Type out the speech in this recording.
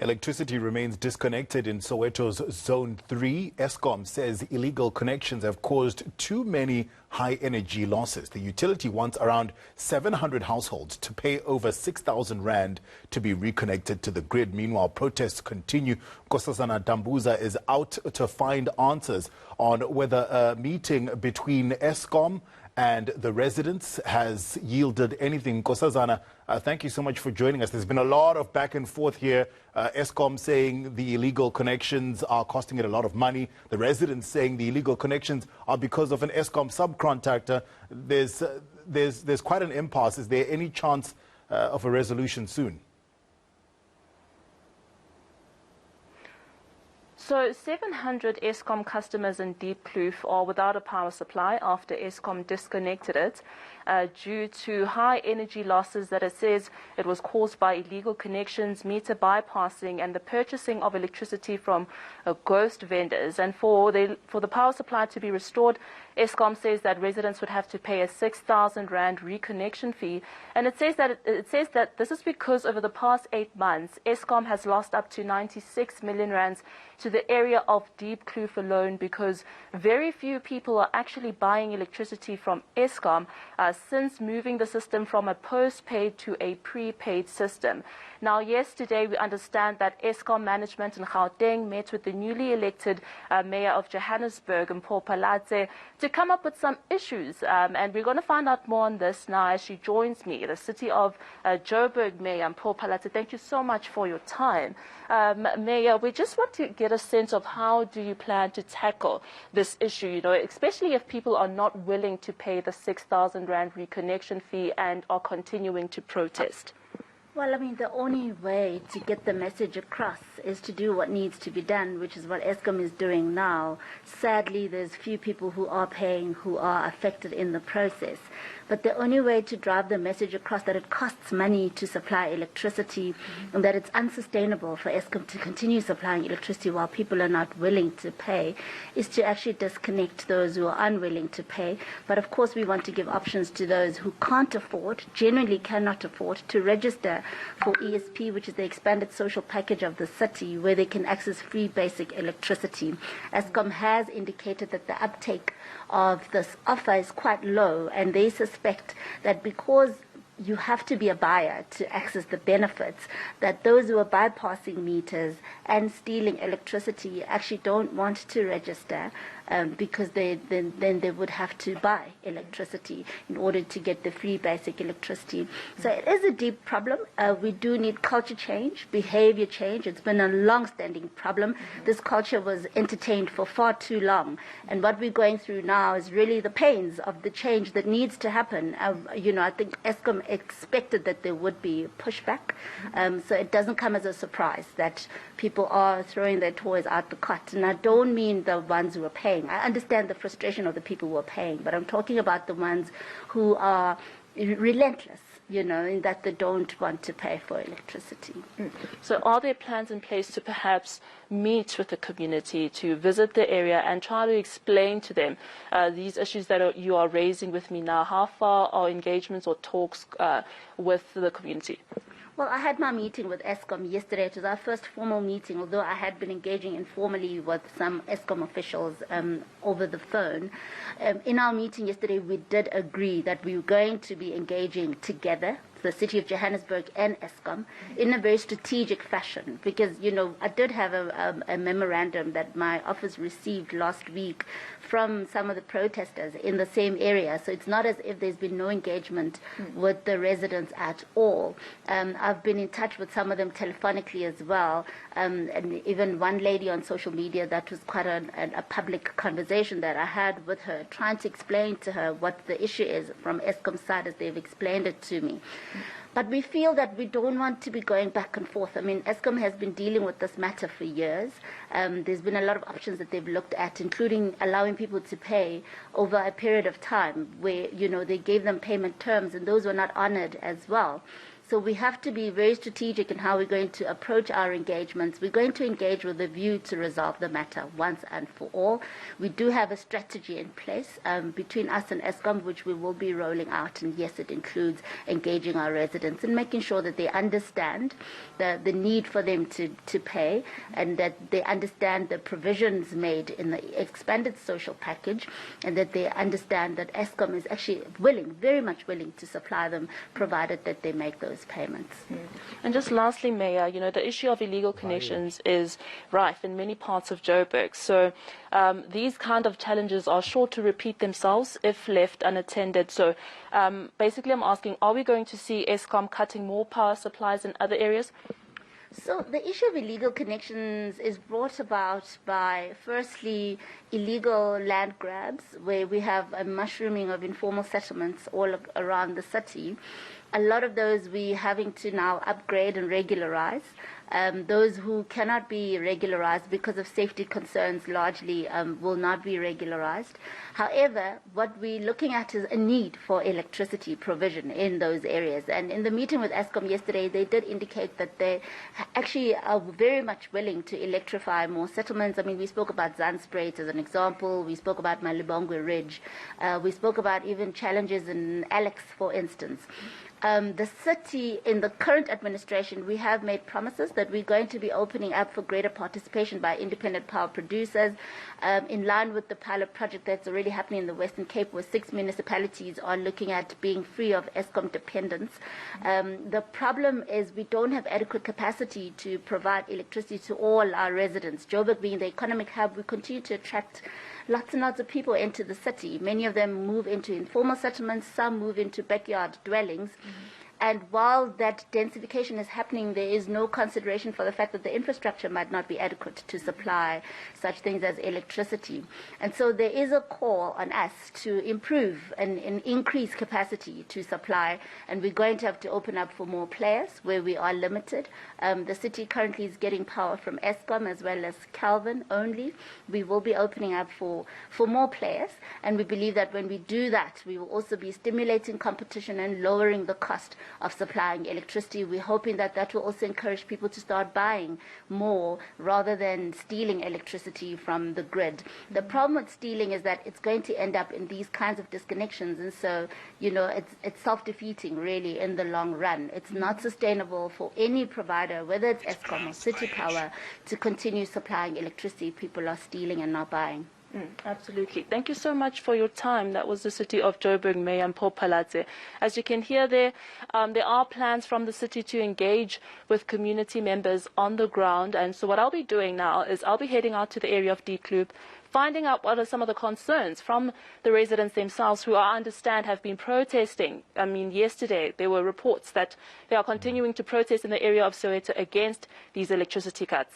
Electricity remains disconnected in Soweto's Zone 3. ESCOM says illegal connections have caused too many high-energy losses. The utility wants around 700 households to pay over 6,000 rand to be reconnected to the grid. Meanwhile, protests continue. Nkosazana Dambuza is out to find answers on whether a meeting between ESCOM and the residents has yielded anything. Nkosazana, thank you so much for joining us. There's been a lot of back and forth here. ESCOM saying the illegal connections are costing it a lot of money. The residents saying the illegal connections are because of an ESCOM subcontractor. There's quite an impasse. Is there any chance of a resolution soon? So 700 ESCOM customers in Deep Kloof are without a power supply after ESCOM disconnected it due to high energy losses that it says it was caused by illegal connections, meter bypassing and the purchasing of electricity from ghost vendors. And for the power supply to be restored, ESCOM says that residents would have to pay a 6,000 rand reconnection fee. And it says that this is because over the past 8 months, ESCOM has lost up to 96 million rands to the area of Deep Kloof alone, because very few people are actually buying electricity from ESCOM since moving the system from a postpaid to a prepaid system. Now, yesterday we understand that ESCOM management in Gauteng met with the newly elected mayor of Johannesburg, Nkosazana, to come up with some issues. And we're going to find out more on this now as she joins me, the City of Joburg Mayor Nkosazana. Thank you so much for your time. Mayor, we just want to get a sense of how do you plan to tackle this issue, you know, especially if people are not willing to pay the 6,000 rand reconnection fee and are continuing to protest. Well, I mean, the only way to get the message across is to do what needs to be done, which is what ESCOM is doing now. Sadly, there's few people who are paying who are affected in the process. But the only way to drive the message across that it costs money to supply electricity and that it's unsustainable for ESCOM to continue supplying electricity while people are not willing to pay is to actually disconnect those who are unwilling to pay. But of course, we want to give options to those who can't afford, generally cannot afford, to register for ESP, which is the expanded social package of the city, where they can access free basic electricity. ESCOM has indicated that the uptake of this offer is quite low, and they suspect that because you have to be a buyer to access the benefits, that those who are bypassing meters and stealing electricity actually don't want to register because then they would have to buy electricity in order to get the free basic electricity. So it is a deep problem. We do need culture change, behavior change. It's been a long-standing problem. This culture was entertained for far too long. And what we're going through now is really the pains of the change that needs to happen. You know, I think ESCOM expected that there would be pushback. So it doesn't come as a surprise that people are throwing their toys out the cot. And I don't mean the ones who are paying. I understand the frustration of the people who are paying, but I'm talking about the ones who are relentless, you know, in that they don't want to pay for electricity. So are there plans in place to perhaps meet with the community, to visit the area and try to explain to them these issues that you are raising with me now? How far are engagements or talks with the community? Well, I had my meeting with ESCOM yesterday. It was our first formal meeting, although I had been engaging informally with some ESCOM officials over the phone. In our meeting yesterday, we did agree that we were going to be engaging together, the City of Johannesburg and ESCOM, in a very strategic fashion, because, you know, I did have a memorandum that my office received last week from some of the protesters in the same area. So it's not as if there's been no engagement with the residents at all. I've been in touch with some of them telephonically as well, and even one lady on social media, that was quite a public conversation that I had with her, trying to explain to her what the issue is from ESCOM's side as they've explained it to me. But we feel that we don't want to be going back and forth. I mean, ESCOM has been dealing with this matter for years. There's been a lot of options that they've looked at, including allowing people to pay over a period of time where, you know, they gave them payment terms, and those were not honored as well. So we have to be very strategic in how we're going to approach our engagements. We're going to engage with a view to resolve the matter once and for all. We do have a strategy in place between us and Eskom, which we will be rolling out. And yes, it includes engaging our residents and making sure that they understand the need for them to pay, and that they understand the provisions made in the expanded social package, and that they understand that Eskom is actually willing, very much willing, to supply them, provided that they make those payments. And just lastly, Mayor, the issue of illegal connections is rife in many parts of Joburg. So these kind of challenges are sure to repeat themselves if left unattended. So basically I'm asking, are we going to see Eskom cutting more power supplies in other areas? So the issue of illegal connections is brought about by, firstly, illegal land grabs, where we have a mushrooming of informal settlements all around the city. A lot of those we're having to now upgrade and regularize. Those who cannot be regularized because of safety concerns largely will not be regularized. However, what we're looking at is a need for electricity provision in those areas. And in the meeting with Eskom yesterday, they did indicate that they actually are very much willing to electrify more settlements. I mean, we spoke about Zandspruit as an example. We spoke about Malibongwe Ridge. We spoke about even challenges in Alex, for instance. The city, in the current administration, we have made promises that we're going to be opening up for greater participation by independent power producers, in line with the pilot project that's already happening in the Western Cape, where 6 municipalities are looking at being free of Eskom dependence. The problem is we don't have adequate capacity to provide electricity to all our residents. Joburg being the economic hub, we continue to attract lots and lots of people into the city. Many of them move into informal settlements, some move into backyard dwellings. And while that densification is happening, there is no consideration for the fact that the infrastructure might not be adequate to supply such things as electricity. And so there is a call on us to improve and increase capacity to supply, and we're going to have to open up for more players where we are limited. The city currently is getting power from Eskom as well as Calvin only. We will be opening up for more players, and we believe that when we do that, we will also be stimulating competition and lowering the cost of supplying electricity. We're hoping that that will also encourage people to start buying more rather than stealing electricity from the grid. The problem with stealing is that it's going to end up in these kinds of disconnections, and so it's self-defeating really in the long run. It's not sustainable for any provider, whether it's Eskom or City Power, to continue supplying electricity people are stealing and not buying. Absolutely. Thank you so much for your time. That was the City of Joburg Mayor Mpho Phalatse. As you can hear there are plans from the city to engage with community members on the ground. And so what I'll be doing now is I'll be heading out to the area of Diepkloof, finding out what are some of the concerns from the residents themselves, who I understand have been protesting. I mean, yesterday there were reports that they are continuing to protest in the area of Soweto against these electricity cuts.